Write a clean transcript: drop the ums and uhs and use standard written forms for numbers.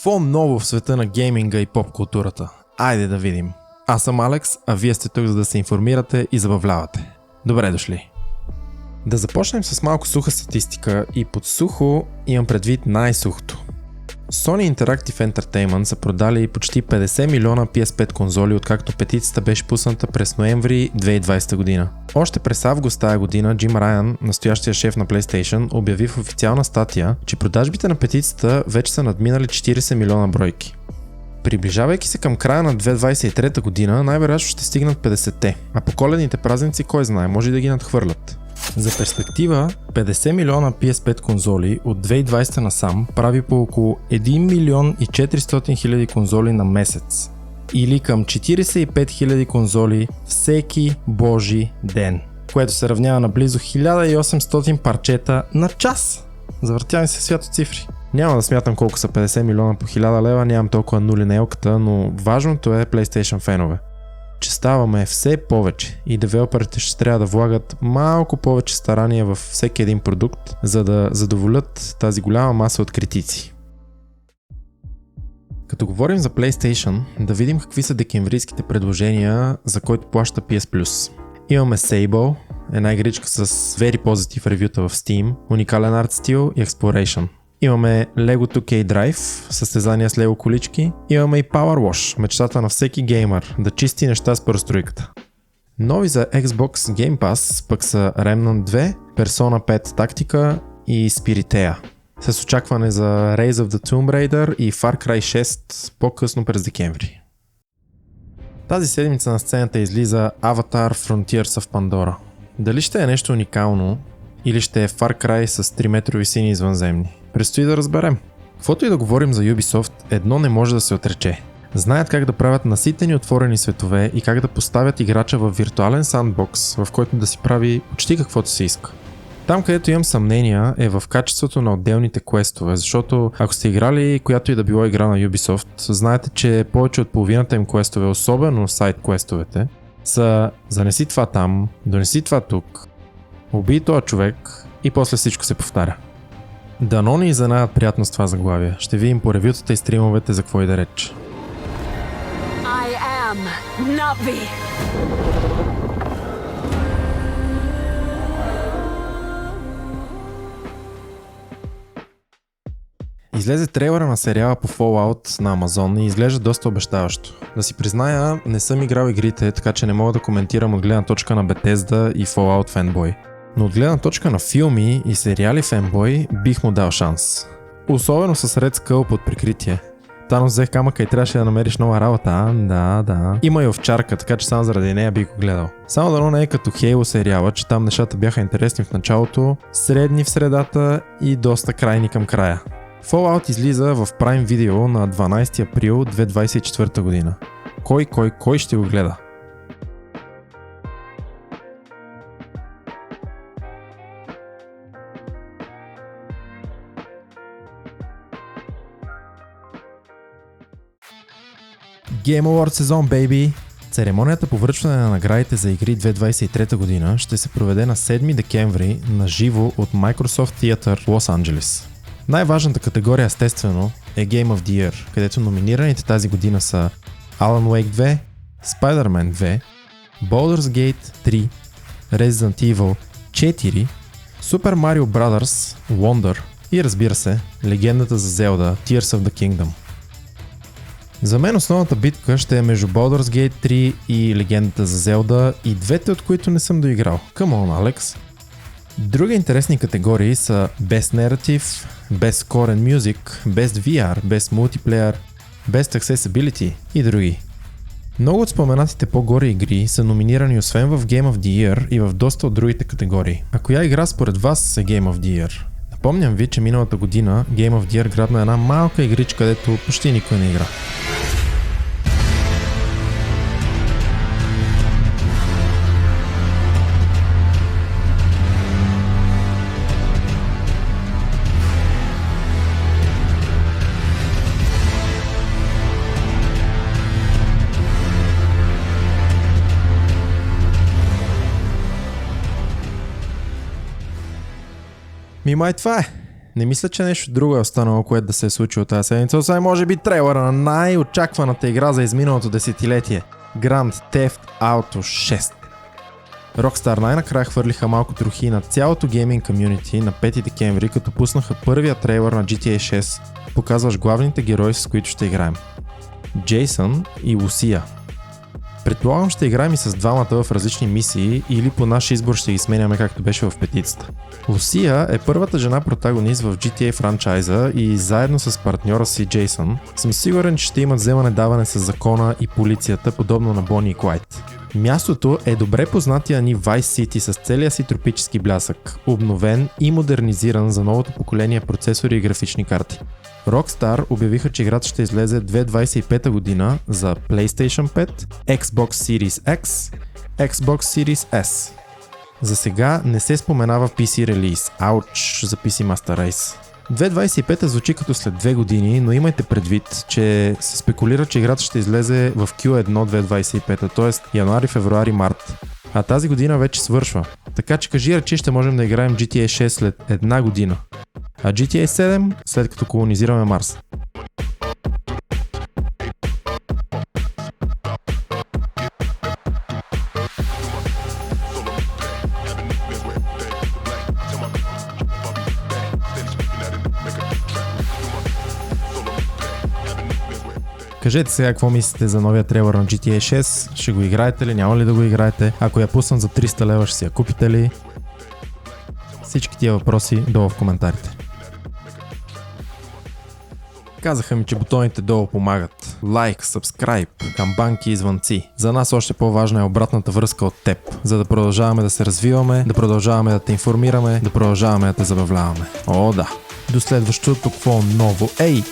Какво ново в света на гейминга и поп културата? Айде да видим. Аз съм Алекс, а вие сте тук, за да се информирате и забавлявате. Добре дошли! Да започнем с малко суха статистика и под сухо имам предвид най-сухото. Sony Interactive Entertainment са продали почти 50 милиона PS5 конзоли, откакто петицията беше пусната през ноември 2020 година. Още през август тая година Джим Райан, настоящия шеф на PlayStation, обяви в официална статия, че продажбите на петицията вече са надминали 40 милиона бройки. Приближавайки се към края на 2023 година, най-вероятно ще стигнат 50-те, а по коледните празници кой знае, може и да ги надхвърлят. За перспектива, 50 милиона PS5 конзоли от 2020 насам прави по около 1 милион и 400 хиляди конзоли на месец. Или към 45 хиляди конзоли всеки божи ден, което се равнява на близо 1800 парчета на час. Завъртява се свят от цифри. Няма да смятам колко са 50 милиона по 1000 лева, нямам толкова нули на елката, но важното е PlayStation фенове, че ставаме все повече и девелоперите ще трябва да влагат малко повече старания във всеки един продукт, за да задоволят тази голяма маса от критици. Като говорим за PlayStation, да видим какви са декемврийските предложения, за който плаща PS Plus. Имаме Sable, една игричка с very positive ревюта в Steam, уникален арт стил и Exploration. Имаме Lego 2K Drive, състезания с Lego колички. Имаме и Power Wash, мечтата на всеки геймър, да чисти неща с пръстройката. Нови за Xbox Game Pass пък са Remnant 2, Persona 5 Tactica и Spiritea, с очакване за Rise of the Tomb Raider и Far Cry 6 по-късно през декември. Тази седмица на сцената излиза Avatar Frontiers of Pandora. Дали ще е нещо уникално или ще е Far Cry с 3 метрови сини извънземни? Предстои да разберем. Каквото и да говорим за Ubisoft, едно не може да се отрече. Знаят как да правят наситени отворени светове и как да поставят играча в виртуален сандбокс, в който да си прави почти каквото се иска. Там, където имам съмнения, е в качеството на отделните квестове, защото ако сте играли която и да било игра на Ubisoft, знаете, че повече от половината им квестове, особено сайт квестовете, са занеси това там, донеси това тук, убий този човек и после всичко се повтаря. Дано ни изненадат приятно с това заглавие. Ще видим по ревютата и стримовете за какво и да реч. I am Navi. Излезе трейлера на сериала по Fallout на Amazon и изглежда доста обещаващо. Да си призная, не съм играл игрите, така че не мога да коментирам от гледна точка на Bethesda и Fallout фенбой. Но от гледна точка на филми и сериали фенбой бих му дал шанс. Особено с Red Skull под прикритие. Танос взех камъка и трябваше да намериш нова работа, да. Има и овчарка, така че само заради нея бих го гледал. Само дано не е като Halo сериала, че там нещата бяха интересни в началото, средни в средата и доста крайни към края. Fallout излиза в Prime Video на 12 април 2024 година. Кой ще го гледа? Game Awards сезон, бейби! Церемонията по връчване на наградите за игри 2023 година ще се проведе на 7 декември на живо от Microsoft Theater Лос Анджелис. Най-важната категория естествено е Game of the Year, където номинираните тази година са Alan Wake 2, Spider-Man 2, Baldur's Gate 3, Resident Evil 4, Super Mario Bros. Wonder и разбира се, легендата за Zelda Tears of the Kingdom. За мен основната битка ще е между Baldur's Gate 3 и легендата за Zelda и двете от които не съм доиграл. Come on, Alex! Други интересни категории са Best Narrative, Best Score and Music, Best VR, Best Multiplayer, Best Accessibility и други. Много от споменатите по-горе игри са номинирани освен в Game of the Year и в доста от другите категории. А коя игра според вас е Game of the Year? Напомням ви, че миналата година Game of the Year грабна една малка игричка, където почти никой не игра. Май това е. Не мисля, че нещо друго е останало, което да се е случило тази седмица. Освен може би трейлера на най-очакваната игра за изминалото десетилетие. Grand Theft Auto 6. Rockstar най-накрая хвърлиха малко трохи на цялото гейминг комюнити на 5 декември, като пуснаха първия трейлер на GTA 6, показваш главните герои, с които ще играем. Джейсън и Лусия. Предполагам, ще играем и с двамата в различни мисии или по наш избор ще ги сменяме, както беше в петицата. Лусия е първата жена протагонист в GTA франчайза и заедно с партньора си Джейсън съм сигурен, че ще имат вземане-даване с закона и полицията, подобно на Бони и Клайд. Мястото е добре познатия ни Vice City с целия си тропически блясък, обновен и модернизиран за новото поколение процесори и графични карти. Rockstar обявиха, че играта ще излезе 2025 година за PlayStation 5, Xbox Series X, Xbox Series S. За сега не се споменава PC релиз. Ауч за PC Master Race. 2025 звучи като след 2 години, но имайте предвид, че се спекулира, че играта ще излезе в Q1 2025, т.е. януари, февруари, март. А тази година вече свършва. Така че кажи речи ще можем да играем GTA 6 след 1 година. А GTA 7 след като колонизираме Марс. Кажете сега какво мислите за новия трейлер на GTA 6, ще го играете ли, няма ли да го играете, ако я пуснат за 300 лева ще си я купите ли? Всички тия въпроси долу в коментарите. Казаха ми, че бутоните долу помагат. Лайк, сабскрайб, камбанки и звънци. За нас още по-важна е обратната връзка от теб, за да продължаваме да се развиваме, да продължаваме да те информираме, да продължаваме да те забавляваме. О, да! До следващото какво ново. Ей!